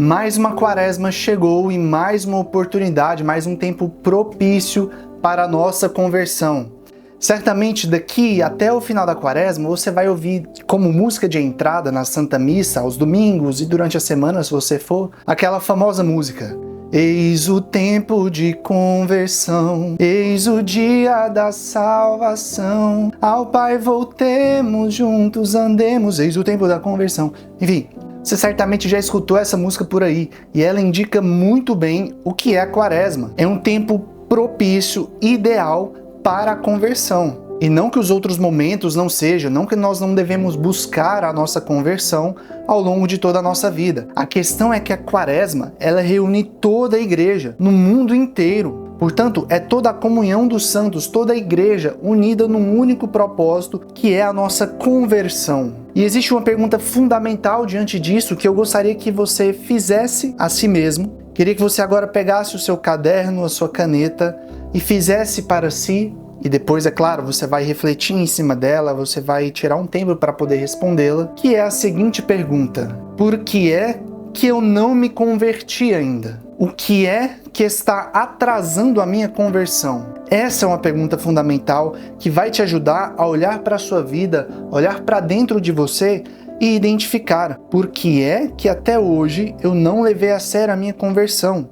Mais uma quaresma chegou e mais uma oportunidade, mais um tempo propício para a nossa conversão. Certamente daqui até o final da quaresma você vai ouvir como música de entrada na Santa Missa, aos domingos e durante a semana, se você for, aquela famosa música. Eis o tempo de conversão, eis o dia da salvação, ao Pai voltemos, juntos andemos, eis o tempo da conversão. Enfim, você certamente já escutou essa música por aí e ela indica muito bem o que é a quaresma. É um tempo propício, ideal para a conversão. E não que os outros momentos não sejam, não que nós não devemos buscar a nossa conversão ao longo de toda a nossa vida. A questão é que a quaresma, ela reúne toda a igreja, no mundo inteiro. Portanto, é toda a comunhão dos santos, toda a igreja unida num único propósito, que é a nossa conversão. E existe uma pergunta fundamental diante disso que eu gostaria que você fizesse a si mesmo. Queria que você agora pegasse o seu caderno, a sua caneta e fizesse para si. E depois, é claro, você vai refletir em cima dela, você vai tirar um tempo para poder respondê-la, que é a seguinte pergunta: por que é que eu não me converti ainda? O que é que está atrasando a minha conversão? Essa é uma pergunta fundamental que vai te ajudar a olhar para a sua vida, olhar para dentro de você e identificar por que é que até hoje eu não levei a sério a minha conversão.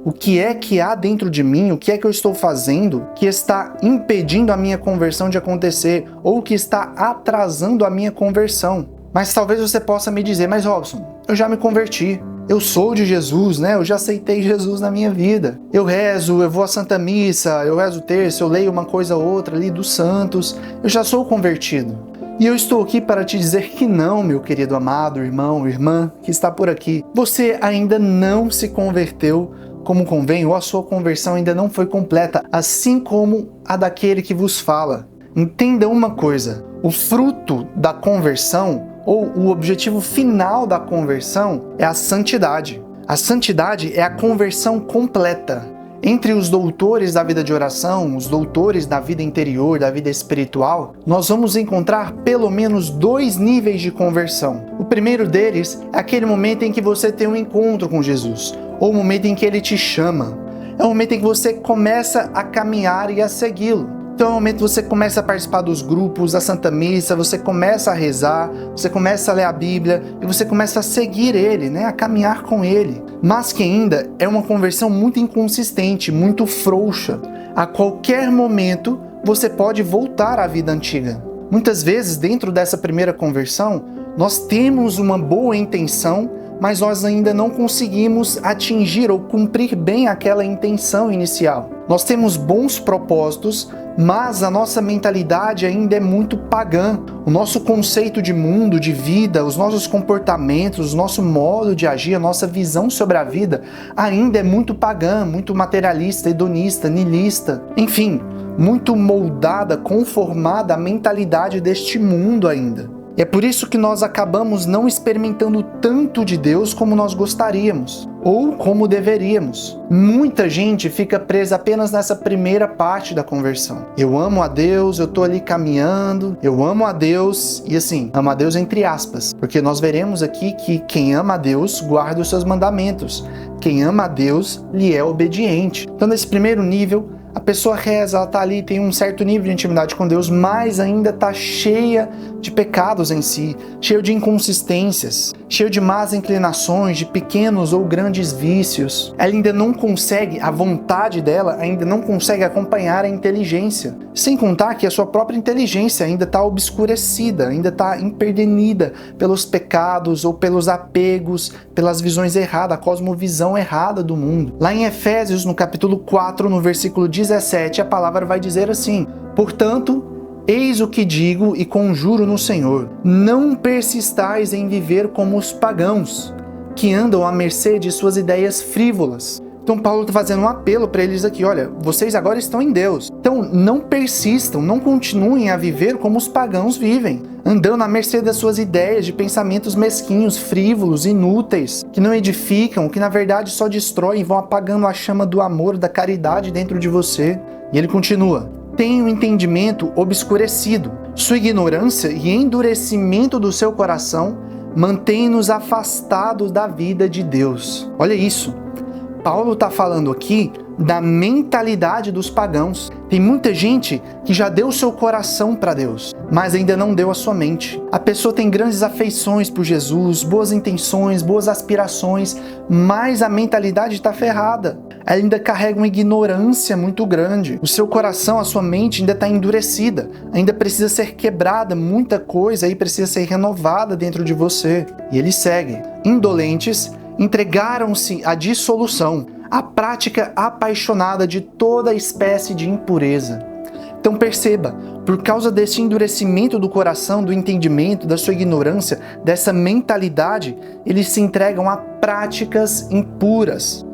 O que é que há dentro de mim, o que é que eu estou fazendo que está impedindo a minha conversão de acontecer ou que está atrasando a minha conversão? Mas talvez você possa me dizer, mas Robson, eu já me converti, eu sou de Jesus, né? Eu já aceitei Jesus na minha vida. Eu rezo, eu vou à Santa Missa, eu rezo o terço, eu leio uma coisa ou outra ali dos santos, eu já sou convertido. E eu estou aqui para te dizer que não, meu querido amado irmão, irmã, que está por aqui. Você ainda não se converteu como convém, ou a sua conversão ainda não foi completa, assim como a daquele que vos fala. Entenda uma coisa, o fruto da conversão, ou o objetivo final da conversão, é a santidade. A santidade é a conversão completa. Entre os doutores da vida de oração, os doutores da vida interior, da vida espiritual, nós vamos encontrar pelo menos 2 níveis de conversão. O primeiro deles é aquele momento em que você tem um encontro com Jesus, ou o momento em que ele te chama. É o momento em que você começa a caminhar e a segui-lo. Então é o momento que você começa a participar dos grupos, da Santa Missa, você começa a rezar, você começa a ler a Bíblia e você começa a seguir ele, né? A caminhar com ele. Mas que ainda é uma conversão muito inconsistente, muito frouxa. A qualquer momento você pode voltar à vida antiga. Muitas vezes, dentro dessa primeira conversão, nós temos uma boa intenção, mas nós ainda não conseguimos atingir ou cumprir bem aquela intenção inicial. Nós temos bons propósitos, mas a nossa mentalidade ainda é muito pagã. O nosso conceito de mundo, de vida, os nossos comportamentos, o nosso modo de agir, a nossa visão sobre a vida ainda é muito pagã, muito materialista, hedonista, niilista. Enfim, muito moldada, conformada à mentalidade deste mundo ainda. E é por isso que nós acabamos não experimentando tanto de Deus como nós gostaríamos, ou como deveríamos. Muita gente fica presa apenas nessa primeira parte da conversão. Eu amo a Deus, eu estou ali caminhando, eu amo a Deus, e assim, amo a Deus entre aspas, porque nós veremos aqui que quem ama a Deus guarda os seus mandamentos. Quem ama a Deus lhe é obediente. Então, nesse primeiro nível, a pessoa reza, ela está ali, tem um certo nível de intimidade com Deus, mas ainda está cheia de pecados em si, cheia de inconsistências, cheia de más inclinações, de pequenos ou grandes vícios. Ela ainda não consegue, a vontade dela ainda não consegue acompanhar a inteligência. Sem contar que a sua própria inteligência ainda está obscurecida, ainda está empedernicida pelos pecados ou pelos apegos, pelas visões erradas, a cosmovisão errada do mundo. Lá em Efésios, no capítulo 4, no versículo 17, a palavra vai dizer assim: portanto, eis o que digo e conjuro no Senhor, não persistais em viver como os pagãos, que andam à mercê de suas ideias frívolas. Então Paulo está fazendo um apelo para eles aqui, olha, vocês agora estão em Deus. Então não persistam, não continuem a viver como os pagãos vivem, andando à mercê das suas ideias de pensamentos mesquinhos, frívolos, inúteis, que não edificam, que na verdade só destroem e vão apagando a chama do amor, da caridade dentro de você. E ele continua: tem o entendimento obscurecido, sua ignorância e endurecimento do seu coração mantém-nos afastados da vida de Deus. Olha isso. Paulo está falando aqui da mentalidade dos pagãos. Tem muita gente que já deu o seu coração para Deus, mas ainda não deu a sua mente. A pessoa tem grandes afeições por Jesus, boas intenções, boas aspirações, mas a mentalidade está ferrada. Ela ainda carrega uma ignorância muito grande. O seu coração, a sua mente ainda está endurecida, ainda precisa ser quebrada, muita coisa aí precisa ser renovada dentro de você. E ele segue. Indolentes, entregaram-se à dissolução, à prática apaixonada de toda espécie de impureza. Então perceba, por causa desse endurecimento do coração, do entendimento, da sua ignorância, dessa mentalidade, eles se entregam a práticas impuras.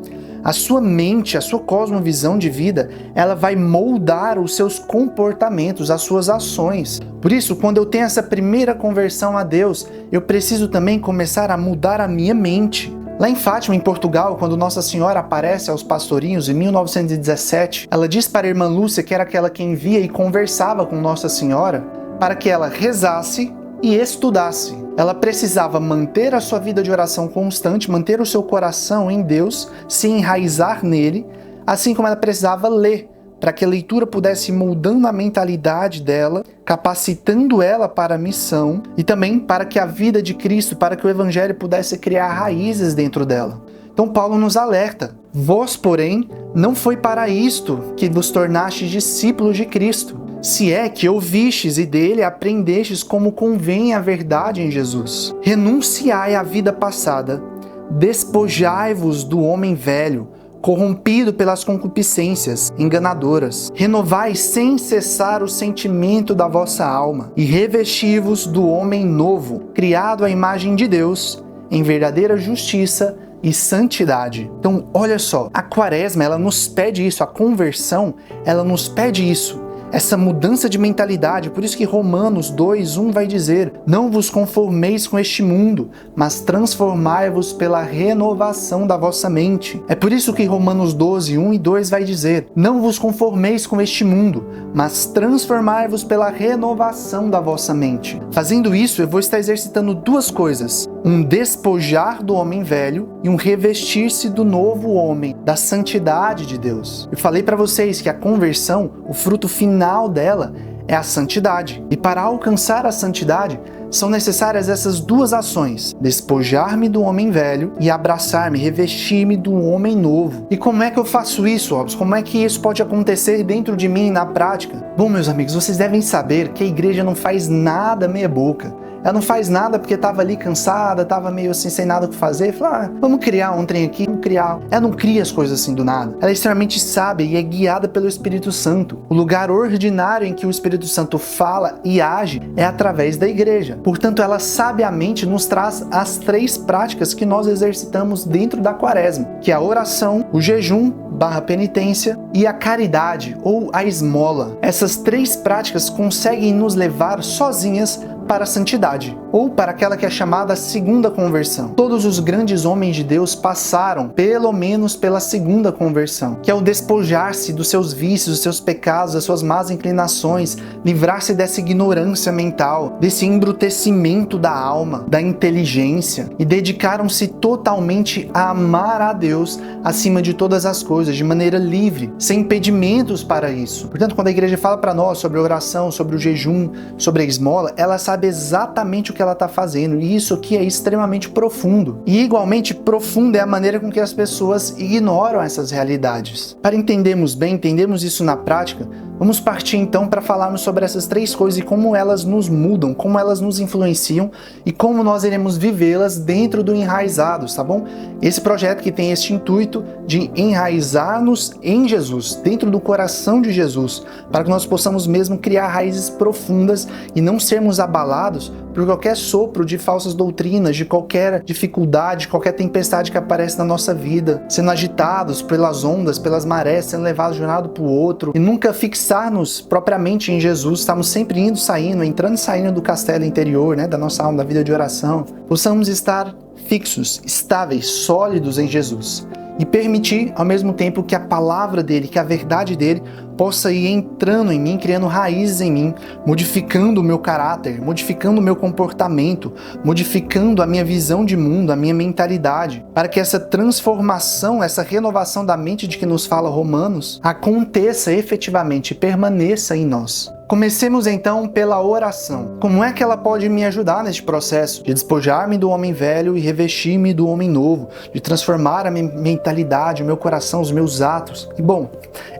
A sua mente, a sua cosmovisão de vida, ela vai moldar os seus comportamentos, as suas ações. Por isso, quando eu tenho essa primeira conversão a Deus, eu preciso também começar a mudar a minha mente. Lá em Fátima, em Portugal, quando Nossa Senhora aparece aos pastorinhos em 1917, ela diz para a irmã Lúcia, que era aquela quem via e conversava com Nossa Senhora, para que ela rezasse e estudasse. Ela precisava manter a sua vida de oração constante, manter o seu coração em Deus, se enraizar nele, assim como ela precisava ler, para que a leitura pudesse ir moldando a mentalidade dela, capacitando ela para a missão e também para que a vida de Cristo, para que o Evangelho pudesse criar raízes dentro dela. Então Paulo nos alerta: vós, porém, não foi para isto que vos tornastes discípulos de Cristo, se é que ouvistes e dele aprendestes como convém a verdade em Jesus. Renunciai à vida passada, despojai-vos do homem velho, corrompido pelas concupiscências enganadoras. Renovai sem cessar o sentimento da vossa alma e revesti-vos do homem novo, criado à imagem de Deus, em verdadeira justiça e santidade. Então, olha só, a quaresma, ela nos pede isso, a conversão, ela nos pede isso. Essa mudança de mentalidade, por isso que Romanos 2:1 vai dizer: não vos conformeis com este mundo, mas transformai-vos pela renovação da vossa mente. É por isso que Romanos 12:1 e 2 vai dizer: não vos conformeis com este mundo, mas transformai-vos pela renovação da vossa mente. Fazendo isso, eu vou estar exercitando duas coisas: um despojar do homem velho e um revestir-se do novo homem, da santidade de Deus. Eu falei para vocês que a conversão, o fruto final dela é a santidade. E para alcançar a santidade, são necessárias essas duas ações: despojar-me do homem velho e abraçar-me, revestir-me do homem novo. E como é que eu faço isso, Robson? Como é que isso pode acontecer dentro de mim na prática? Bom, meus amigos, vocês devem saber que a igreja não faz nada meia boca. Ela não faz nada porque estava ali cansada, estava meio assim, sem nada o que fazer. Fala, vamos criar um trem aqui, vamos criar. Ela não cria as coisas assim do nada. Ela é extremamente sábia e é guiada pelo Espírito Santo. O lugar ordinário em que o Espírito Santo fala e age é através da igreja. Portanto, ela sabiamente nos traz as 3 práticas que nós exercitamos dentro da quaresma, que é a oração, o jejum / penitência e a caridade ou a esmola. Essas 3 práticas conseguem nos levar sozinhas para a santidade, ou para aquela que é chamada segunda conversão. Todos os grandes homens de Deus passaram, pelo menos, pela segunda conversão, que é o despojar-se dos seus vícios, dos seus pecados, das suas más inclinações, livrar-se dessa ignorância mental, desse embrutecimento da alma, da inteligência, e dedicaram-se totalmente a amar a Deus acima de todas as coisas, de maneira livre, sem impedimentos para isso. Portanto, quando a igreja fala para nós sobre a oração, sobre o jejum, sobre a esmola, ela sabe exatamente o que ela está fazendo, e isso aqui é extremamente profundo. E igualmente profunda é a maneira com que as pessoas ignoram essas realidades. Para entendermos bem, entendermos isso na prática, vamos partir então para falarmos sobre essas 3 coisas e como elas nos mudam, como elas nos influenciam e como nós iremos vivê-las dentro do Enraizados, tá bom? Esse projeto que tem este intuito de enraizar-nos em Jesus, dentro do coração de Jesus, para que nós possamos mesmo criar raízes profundas e não sermos abalados por qualquer sopro de falsas doutrinas, de qualquer dificuldade, qualquer tempestade que aparece na nossa vida, sendo agitados pelas ondas, pelas marés, sendo levados de um lado para o outro, e nunca fixar-nos propriamente em Jesus. Estamos sempre indo, saindo, entrando e saindo do castelo interior, da nossa alma, da vida de oração. Possamos estar fixos, estáveis, sólidos em Jesus. e permitir ao mesmo tempo que a palavra dele, que a verdade dele possa ir entrando em mim, criando raízes em mim, modificando o meu caráter, modificando o meu comportamento, modificando a minha visão de mundo, a minha mentalidade, para que essa transformação, essa renovação da mente de que nos fala Romanos, aconteça efetivamente e permaneça em nós. Comecemos então pela oração. Como é que ela pode me ajudar neste processo de despojar-me do homem velho e revestir-me do homem novo, de transformar a minha mentalidade, o meu coração, os meus atos? E bom,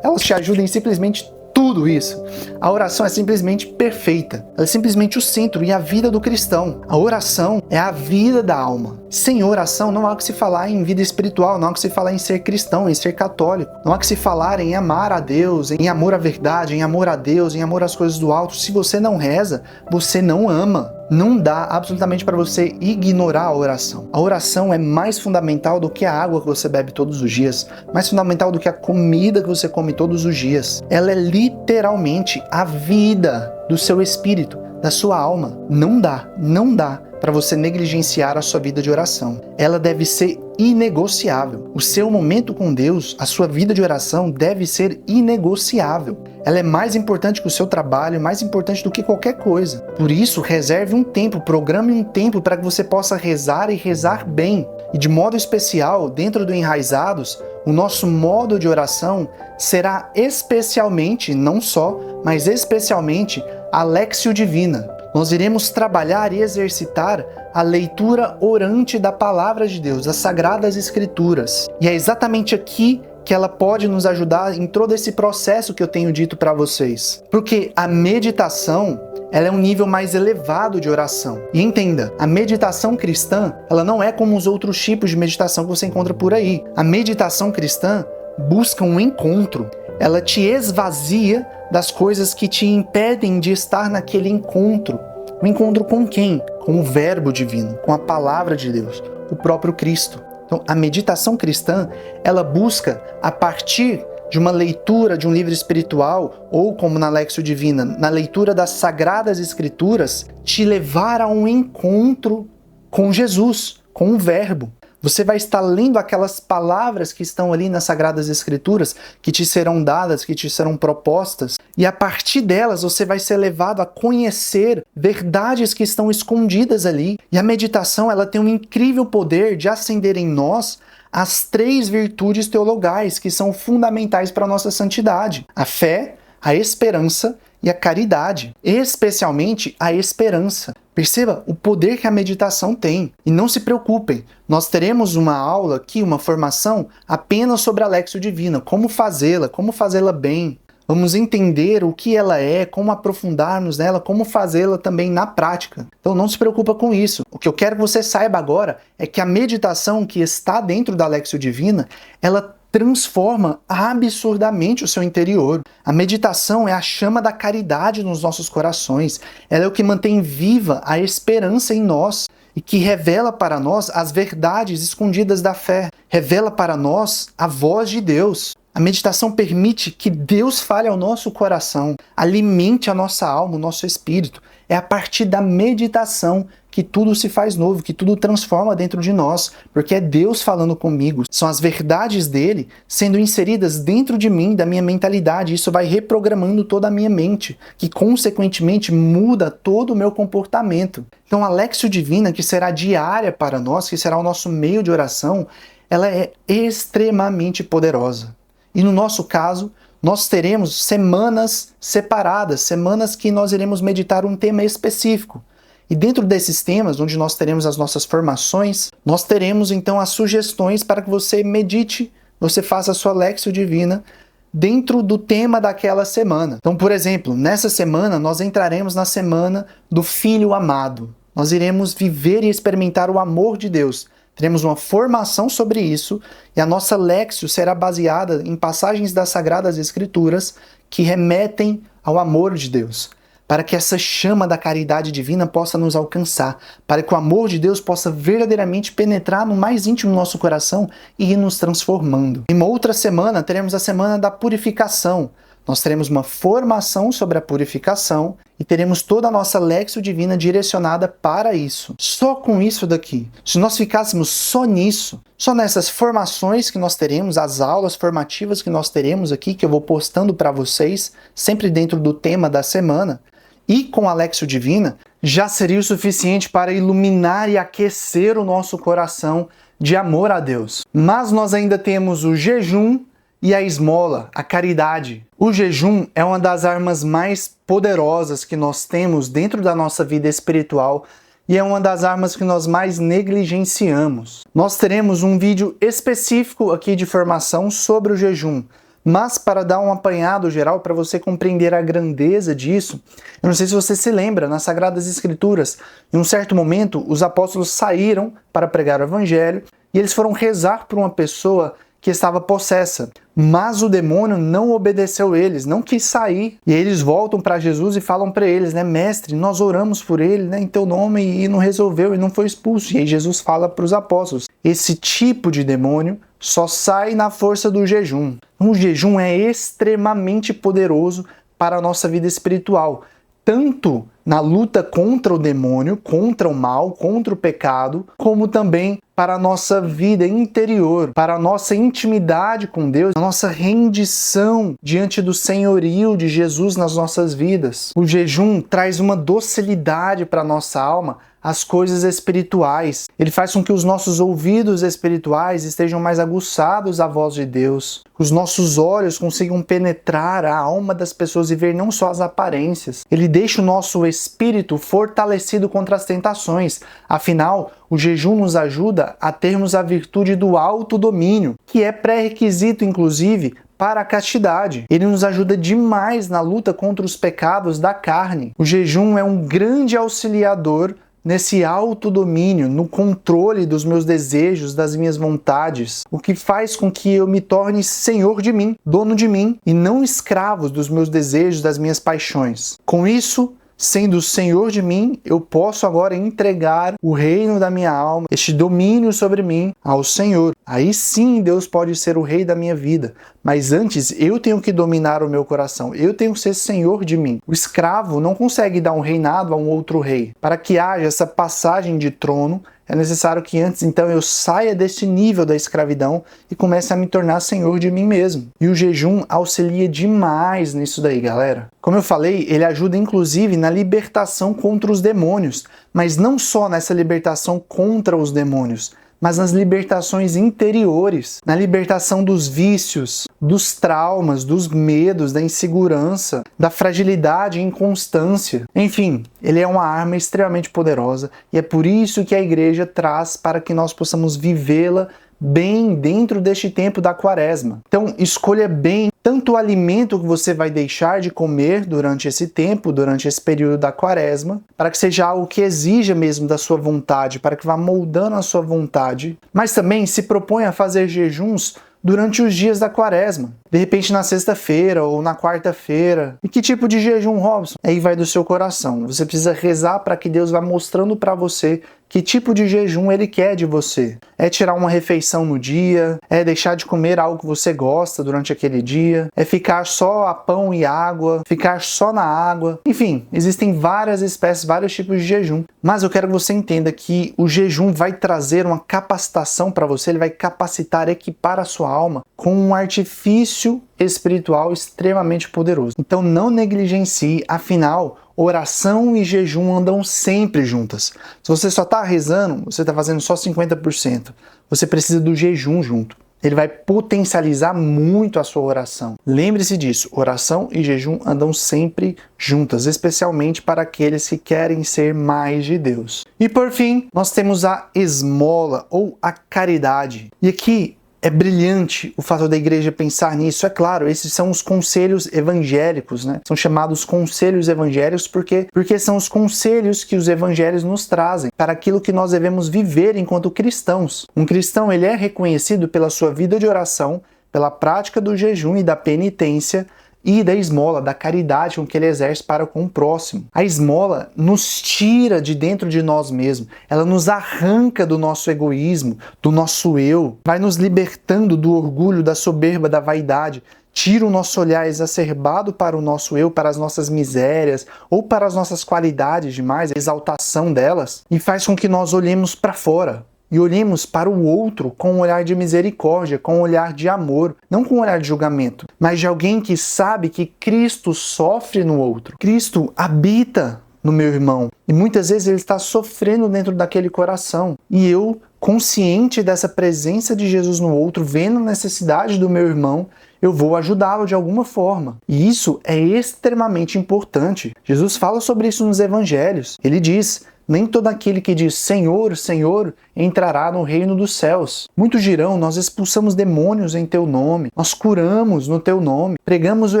elas te ajudam em simplesmente tudo isso. A oração é simplesmente perfeita. Ela é simplesmente o centro e a vida do cristão. A oração é a vida da alma. Sem oração não há o que se falar em vida espiritual, não há o que se falar em ser cristão, em ser católico. Não há o que se falar em amar a Deus, em amor à verdade, em amor a Deus, em amor às coisas do alto. Se você não reza, você não ama. Não dá absolutamente para você ignorar a oração. A oração é mais fundamental do que a água que você bebe todos os dias, mais fundamental do que a comida que você come todos os dias. Ela é literalmente a vida do seu espírito, da sua alma. Não dá para você negligenciar a sua vida de oração. Ela deve ser inegociável. O seu momento com Deus, a sua vida de oração deve ser inegociável. Ela é mais importante que o seu trabalho, mais importante do que qualquer coisa. Por isso, reserve um tempo, programe um tempo para que você possa rezar e rezar bem. E de modo especial, dentro do Enraizados, o nosso modo de oração será especialmente, não só, mas especialmente a Lectio Divina. Nós iremos trabalhar e exercitar a leitura orante da Palavra de Deus, das Sagradas Escrituras. E é exatamente aqui que ela pode nos ajudar em todo esse processo que eu tenho dito para vocês. Porque a meditação, ela é um nível mais elevado de oração. E entenda, a meditação cristã, ela não é como os outros tipos de meditação que você encontra por aí. A meditação cristã busca um encontro. Ela te esvazia das coisas que te impedem de estar naquele encontro. Um encontro com quem? Com o Verbo Divino, com a Palavra de Deus, o próprio Cristo. Então, a meditação cristã, ela busca, a partir de uma leitura de um livro espiritual, ou como na Lectio Divina, na leitura das Sagradas Escrituras, te levar a um encontro com Jesus, com o Verbo. Você vai estar lendo aquelas palavras que estão ali nas Sagradas Escrituras, que te serão dadas, que te serão propostas, e a partir delas você vai ser levado a conhecer verdades que estão escondidas ali. E a meditação, ela tem um incrível poder de acender em nós as 3 virtudes teologais que são fundamentais para a nossa santidade: a fé, a esperança e a caridade, especialmente a esperança. Perceba o poder que a meditação tem. E não se preocupem, nós teremos uma aula aqui, uma formação apenas sobre a Lectio Divina, como fazê-la bem. Vamos entender o que ela é, como aprofundarmos nela, como fazê-la também na prática. Então não se preocupa com isso. O que eu quero que você saiba agora é que a meditação que está dentro da Lectio Divina, ela transforma absurdamente o seu interior. A meditação é a chama da caridade nos nossos corações. Ela é o que mantém viva a esperança em nós e que revela para nós as verdades escondidas da fé. Revela para nós a voz de Deus. A meditação permite que Deus fale ao nosso coração, alimente a nossa alma, o nosso espírito. É a partir da meditação que tudo se faz novo, que tudo transforma dentro de nós, porque é Deus falando comigo. São as verdades dele sendo inseridas dentro de mim, da minha mentalidade. Isso vai reprogramando toda a minha mente, que consequentemente muda todo o meu comportamento. Então a Lectio Divina, que será diária para nós, que será o nosso meio de oração, ela é extremamente poderosa. E no nosso caso, nós teremos semanas separadas, semanas que nós iremos meditar um tema específico. E dentro desses temas, onde nós teremos as nossas formações, nós teremos então as sugestões para que você medite, você faça a sua Lectio Divina dentro do tema daquela semana. Então, por exemplo, nessa semana nós entraremos na semana do Filho Amado. Nós iremos viver e experimentar o amor de Deus. Teremos uma formação sobre isso e a nossa Lectio será baseada em passagens das Sagradas Escrituras que remetem ao amor de Deus, para que essa chama da caridade divina possa nos alcançar, para que o amor de Deus possa verdadeiramente penetrar no mais íntimo do nosso coração e ir nos transformando. Em uma outra semana, teremos a semana da purificação. Nós teremos uma formação sobre a purificação e teremos toda a nossa Lexio Divina direcionada para isso. Só com isso daqui. Se nós ficássemos só nisso, só nessas formações que nós teremos, as aulas formativas que nós teremos aqui, que eu vou postando para vocês, sempre dentro do tema da semana, e com a Lexio Divina, já seria o suficiente para iluminar e aquecer o nosso coração de amor a Deus. Mas nós ainda temos o jejum e a esmola, a caridade. O jejum é uma das armas mais poderosas que nós temos dentro da nossa vida espiritual e é uma das armas que nós mais negligenciamos. Nós teremos um vídeo específico aqui de formação sobre o jejum, mas para dar um apanhado geral, para você compreender a grandeza disso, eu não sei se você se lembra, nas Sagradas Escrituras, em um certo momento, os apóstolos saíram para pregar o Evangelho e eles foram rezar por uma pessoa que estava possessa, mas o demônio não obedeceu eles, não quis sair. E eles voltam para Jesus e falam para eles, mestre, nós oramos por ele, em teu nome e não resolveu, e não foi expulso. E aí Jesus fala para os apóstolos, esse tipo de demônio só sai na força do jejum. O jejum é extremamente poderoso para a nossa vida espiritual, tanto na luta contra o demônio, contra o mal, contra o pecado, como também para a nossa vida interior, para a nossa intimidade com Deus, a nossa rendição diante do senhorio de Jesus nas nossas vidas. O jejum traz uma docilidade para a nossa alma, as coisas espirituais. Ele faz com que os nossos ouvidos espirituais estejam mais aguçados à voz de Deus. Os nossos olhos consigam penetrar a alma das pessoas e ver não só as aparências. Ele deixa o nosso espírito fortalecido contra as tentações. Afinal, o jejum nos ajuda a termos a virtude do autodomínio, que é pré-requisito, inclusive, para a castidade. Ele nos ajuda demais na luta contra os pecados da carne. O jejum é um grande auxiliador nesse autodomínio, no controle dos meus desejos, das minhas vontades, o que faz com que eu me torne senhor de mim, dono de mim, e não escravo dos meus desejos, das minhas paixões. Com isso, sendo senhor de mim, eu posso agora entregar o reino da minha alma, este domínio sobre mim, ao Senhor. Aí sim Deus pode ser o rei da minha vida, mas antes eu tenho que dominar o meu coração, eu tenho que ser senhor de mim. O escravo não consegue dar um reinado a um outro rei. Para que haja essa passagem de trono, é necessário que antes então eu saia desse nível da escravidão e comece a me tornar senhor de mim mesmo. E o jejum auxilia demais nisso daí, galera. Como eu falei, ele ajuda inclusive na libertação contra os demônios, mas não só nessa libertação contra os demônios, mas nas libertações interiores, na libertação dos vícios, dos traumas, dos medos, da insegurança, da fragilidade e inconstância. Enfim, ele é uma arma extremamente poderosa e é por isso que a igreja traz para que nós possamos vivê-la bem dentro deste tempo da quaresma. Então, escolha bem tanto o alimento que você vai deixar de comer durante esse tempo, durante esse período da quaresma, para que seja algo que exija mesmo da sua vontade, para que vá moldando a sua vontade, mas também se propõe a fazer jejuns durante os dias da quaresma. De repente na sexta-feira ou na quarta-feira. E que tipo de jejum, Robson? Aí vai do seu coração. Você precisa rezar para que Deus vá mostrando para você que tipo de jejum Ele quer de você. É tirar uma refeição no dia, é deixar de comer algo que você gosta durante aquele dia, é ficar só a pão e água, ficar só na água. Enfim, existem várias espécies, vários tipos de jejum. Mas eu quero que você entenda que o jejum vai trazer uma capacitação para você, ele vai capacitar, equipar a sua alma com um artifício espiritual extremamente poderoso. Então não negligencie, afinal, oração e jejum andam sempre juntas. Se você só está rezando, você está fazendo só 50%. Você precisa do jejum junto. Ele vai potencializar muito a sua oração. Lembre-se disso, oração e jejum andam sempre juntas, especialmente para aqueles que querem ser mais de Deus. E por fim, nós temos a esmola ou a caridade. E aqui é brilhante o fato da igreja pensar nisso. É claro, esses são os conselhos evangélicos, né? São chamados conselhos evangélicos porque são os conselhos que os evangelhos nos trazem para aquilo que nós devemos viver enquanto cristãos. Um cristão, ele é reconhecido pela sua vida de oração, pela prática do jejum e da penitência e da esmola, da caridade com que ele exerce para com o próximo. A esmola nos tira de dentro de nós mesmos, ela nos arranca do nosso egoísmo, do nosso eu, vai nos libertando do orgulho, da soberba, da vaidade, tira o nosso olhar exacerbado para o nosso eu, para as nossas misérias ou para as nossas qualidades demais, a exaltação delas, e faz com que nós olhemos para fora. E olhemos para o outro com um olhar de misericórdia, com um olhar de amor, não com um olhar de julgamento, mas de alguém que sabe que Cristo sofre no outro. Cristo habita no meu irmão e muitas vezes ele está sofrendo dentro daquele coração. E eu, consciente dessa presença de Jesus no outro, vendo a necessidade do meu irmão, eu vou ajudá-lo de alguma forma. E isso é extremamente importante. Jesus fala sobre isso nos evangelhos. Ele diz: nem todo aquele que diz Senhor, Senhor, entrará no reino dos céus. Muitos dirão, nós expulsamos demônios em teu nome, nós curamos no teu nome, pregamos o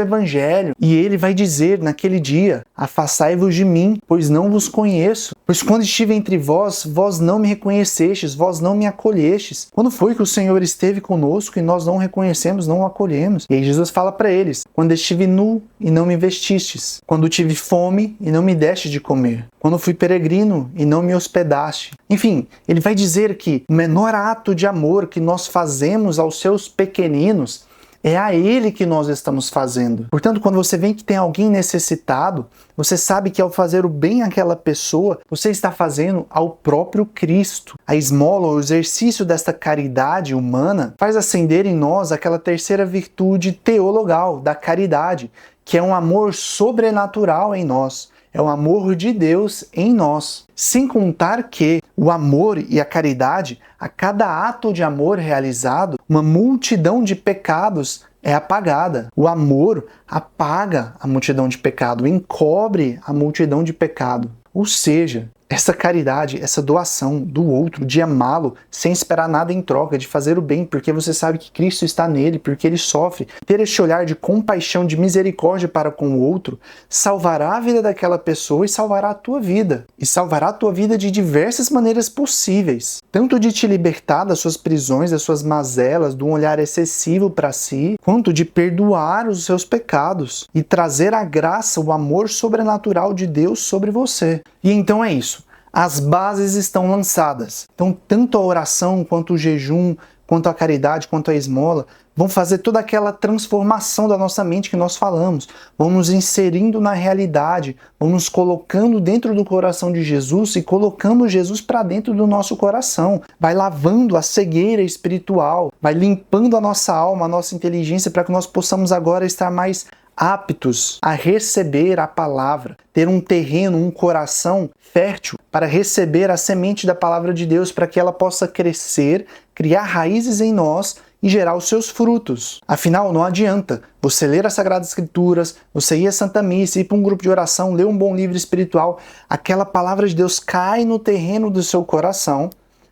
evangelho. E ele vai dizer naquele dia: afastai-vos de mim, pois não vos conheço. Pois quando estive entre vós, vós não me reconhecestes, vós não me acolhestes. Quando foi que o Senhor esteve conosco e nós não o reconhecemos, não o acolhemos? E aí Jesus fala para eles: quando estive nu e não me vestistes, quando tive fome e não me deste de comer, quando fui peregrino e não me hospedaste. Enfim, ele vai dizer que o menor ato de amor que nós fazemos aos seus pequeninos é a ele que nós estamos fazendo. Portanto, quando você vê que tem alguém necessitado, você sabe que ao fazer o bem àquela pessoa, você está fazendo ao próprio Cristo. A esmola, o exercício desta caridade humana, faz acender em nós aquela terceira virtude teologal da caridade, que é um amor sobrenatural em nós. É o amor de Deus em nós. Sem contar que o amor e a caridade, a cada ato de amor realizado, uma multidão de pecados é apagada. O amor apaga a multidão de pecado, encobre a multidão de pecado. Ou seja, essa caridade, essa doação do outro, de amá-lo sem esperar nada em troca, de fazer o bem porque você sabe que Cristo está nele, porque ele sofre, ter este olhar de compaixão, de misericórdia para com o outro, salvará a vida daquela pessoa e salvará a tua vida. E salvará a tua vida de diversas maneiras possíveis. Tanto de te libertar das suas prisões, das suas mazelas, de um olhar excessivo para si, quanto de perdoar os seus pecados e trazer a graça, o amor sobrenatural de Deus sobre você. E então é isso. As bases estão lançadas. Então, tanto a oração, quanto o jejum, quanto a caridade, quanto a esmola, vão fazer toda aquela transformação da nossa mente que nós falamos. Vão nos inserindo na realidade, vão nos colocando dentro do coração de Jesus e colocando Jesus para dentro do nosso coração. Vai lavando a cegueira espiritual, vai limpando a nossa alma, a nossa inteligência, para que nós possamos agora estar mais aptos a receber a palavra, ter um terreno, um coração fértil para receber a semente da palavra de Deus, para que ela possa crescer, criar raízes em nós e gerar os seus frutos. Afinal, não adianta você ler as Sagradas Escrituras, você ir à Santa Missa, ir para um grupo de oração, ler um bom livro espiritual, aquela palavra de Deus cai no terreno do seu coração,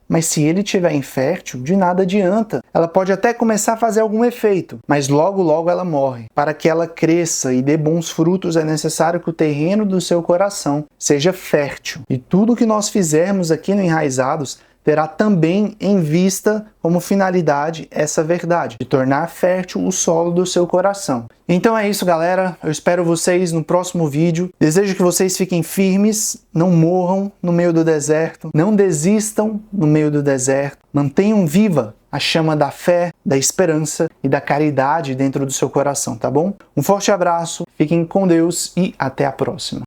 mas se ele estiver infértil, de nada adianta. Ela pode até começar a fazer algum efeito, mas logo logo ela morre. Para que ela cresça e dê bons frutos, é necessário que o terreno do seu coração seja fértil. E tudo que nós fizermos aqui no Enraizados terá também em vista como finalidade essa verdade, de tornar fértil o solo do seu coração. Então é isso, galera. Eu espero vocês no próximo vídeo. Desejo que vocês fiquem firmes, não morram no meio do deserto, não desistam no meio do deserto, mantenham viva a chama da fé, da esperança e da caridade dentro do seu coração, tá bom? Um forte abraço, fiquem com Deus e até a próxima.